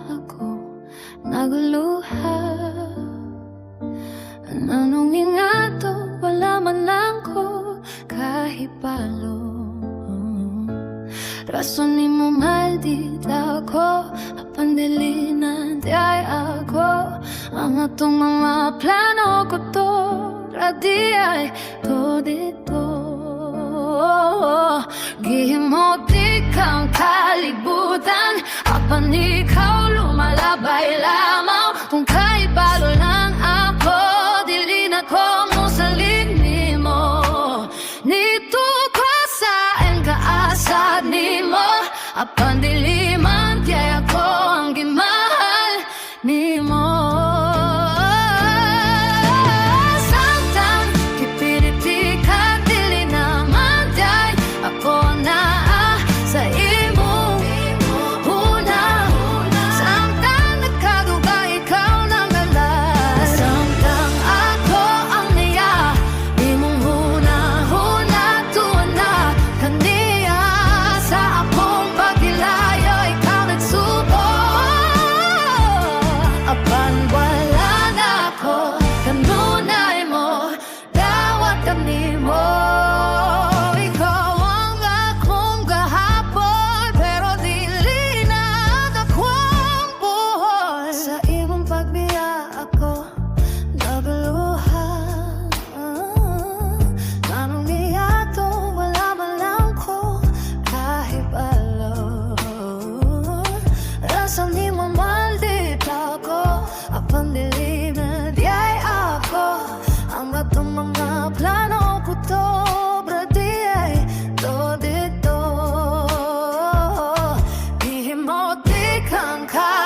ako nagluha. Anong ingato, wala man lang ko kahipalo. Rason ni mo maldita ko, apandilinan di ay ako. Ang atong mga plano ko to, radi ay to dito. Gihimot ikaw ang kalibutan, apan ikaw lumalabay lamang. Kung kaibalo lang ako, dili na ko mo salig nimo. Nito ko sa kaasad nimo, apan dili man kaya ako ang gimahal nimo. Kang